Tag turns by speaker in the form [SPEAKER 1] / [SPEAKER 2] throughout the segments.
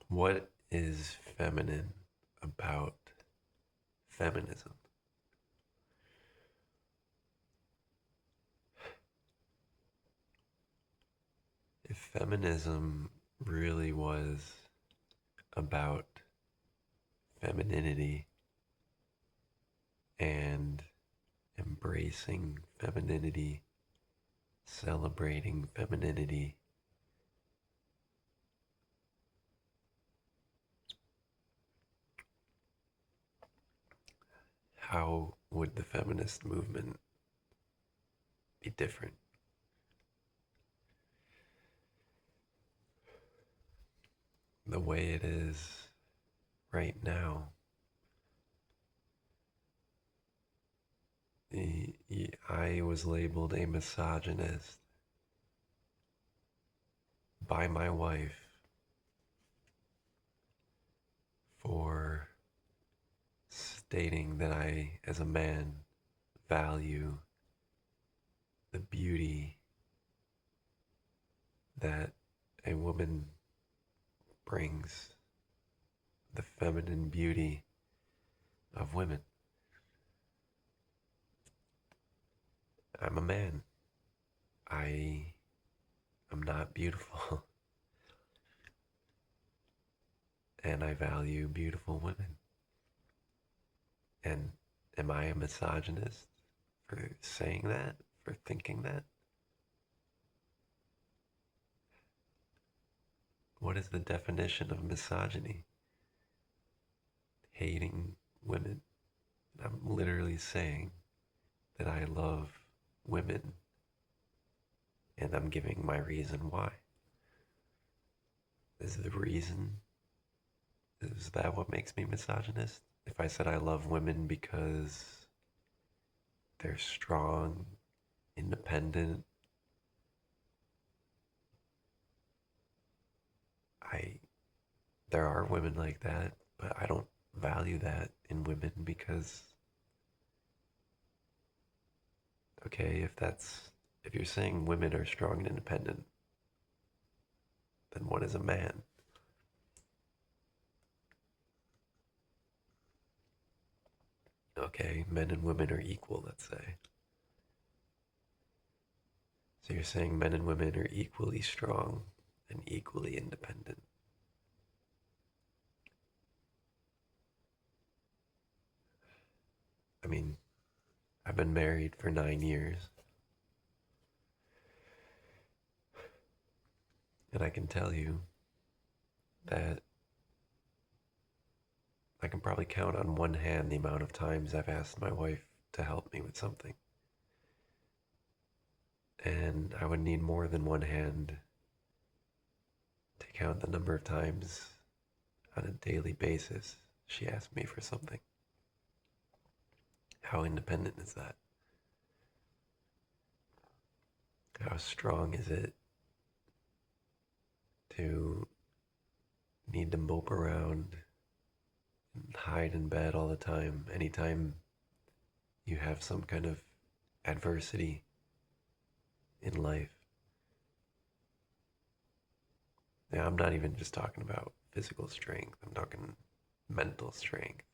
[SPEAKER 1] What is feminine about feminism? If feminism really was about femininity and embracing femininity, celebrating femininity, how would the feminist movement be different? The way it is right now, I was labeled a misogynist by my wife for stating that I, as a man, value the beauty that a woman brings, the feminine beauty of women. I'm a man. I am not beautiful, and I value beautiful women. And am I a misogynist for saying that, for thinking that? What is the definition of misogyny? Hating women. I'm literally saying that I love women, and I'm giving my reason why. Is the reason, is that what makes me misogynist? If I said I love women because they're strong, independent, I there are women like that, but I don't value that in women because okay, if you're saying women are strong and independent, then what is a man? Okay, men and women are equal, let's say. So you're saying men and women are equally strong and equally independent. I mean, I've been married for 9 years, and I can tell you that I can probably count on one hand the amount of times I've asked my wife to help me with something. And I would need more than one hand to count the number of times on a daily basis she asked me for something. How independent is that? How strong is it to need to mope around and hide in bed all the time anytime you have some kind of adversity in life? Now, I'm not even just talking about physical strength, I'm talking mental strength,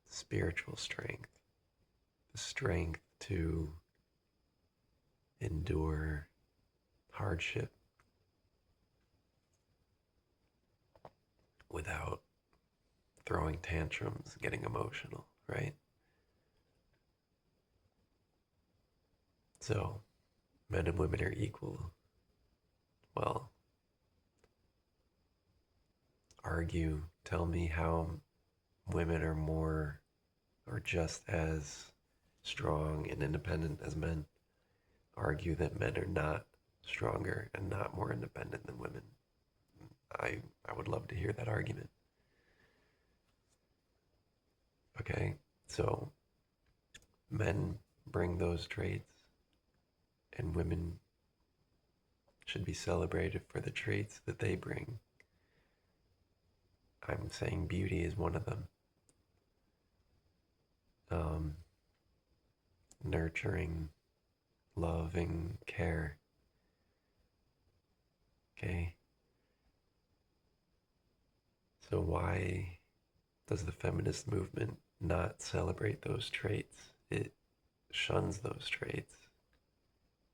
[SPEAKER 1] spiritual strength, the strength to endure hardship without throwing tantrums, getting emotional, right? So, men and women are equal. Well, argue, tell me how women are more or just as strong and independent as men. Argue that men are not stronger and not more independent than women. I would love to hear that argument. Okay, so men bring those traits, and women should be celebrated for the traits that they bring. I'm saying beauty is one of them. Um, Nurturing, loving, care. Okay, So why does the feminist movement not celebrate those traits? It shuns those traits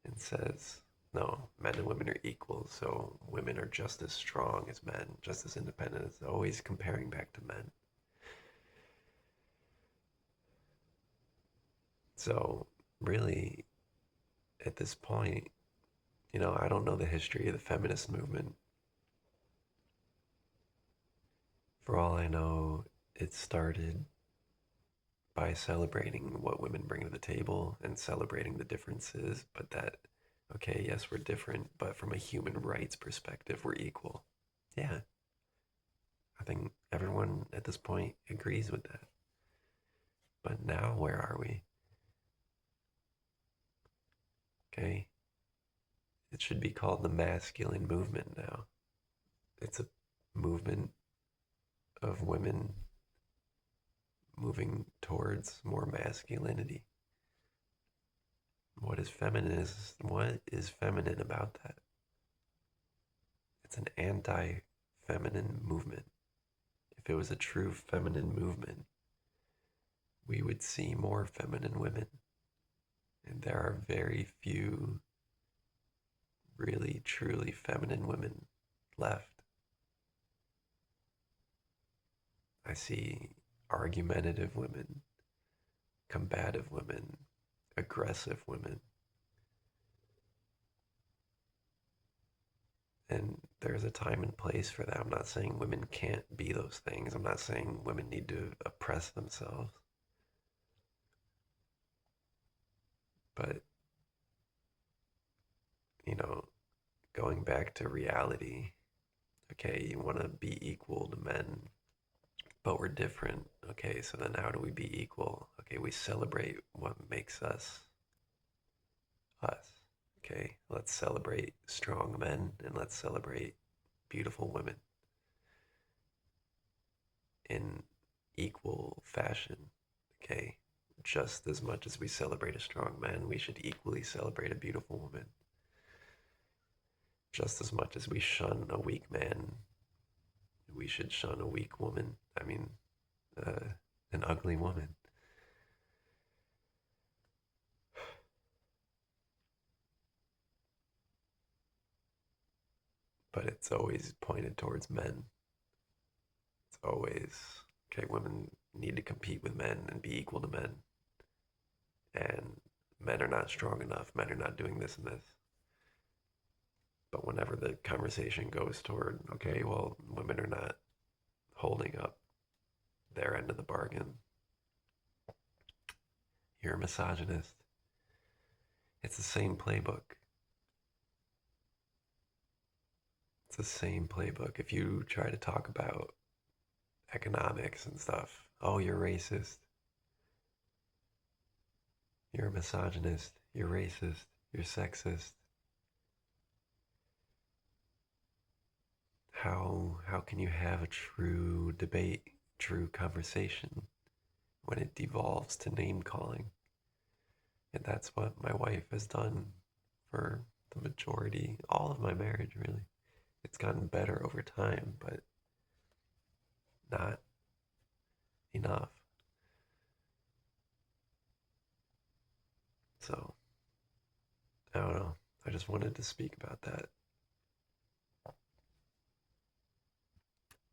[SPEAKER 1] and says, no, men and women are equal, so women are just as strong as men, just as independent. It's always comparing back to men. So, really, at this point, I don't know the history of the feminist movement. For all I know, it started by celebrating what women bring to the table and celebrating the differences, but that, okay, yes, we're different, but from a human rights perspective, we're equal. Yeah, I think everyone at this point agrees with that. But now, where are we? Okay, it should be called the masculine movement now. It's a movement of women moving towards more masculinity. What is feminine? What is feminine about that? It's an anti-feminine movement. If it was a true feminine movement, we would see more feminine women. And there are very few really truly feminine women left. I see argumentative women, combative women, aggressive women. And there's a time and place for that. I'm not saying women can't be those things. I'm not saying women need to oppress themselves. But, you know, going back to reality, okay, you want to be equal to men, but we're different. Okay, so then how do we be equal? Okay, we celebrate what makes us us. Okay, let's celebrate strong men and let's celebrate beautiful women in equal fashion. Okay, just as much as we celebrate a strong man, we should equally celebrate a beautiful woman. Just as much as we shun a weak man, we should shun a weak woman. I mean, uh, an ugly woman. But it's always pointed towards men. It's always, okay, women need to compete with men and be equal to men. And men are not strong enough. Men are not doing this and this. But whenever the conversation goes toward, okay, well, women are not holding up their end of the bargain, you're a misogynist. It's the same playbook. It's the same playbook. If you try to talk about economics and stuff, oh, you're racist, you're a misogynist, you're racist, you're sexist. How can you have a true debate, true conversation when it devolves to name calling? And that's what my wife has done for the majority, all of my marriage, really. It's gotten better over time, but not enough. So, I don't know. I just wanted to speak about that.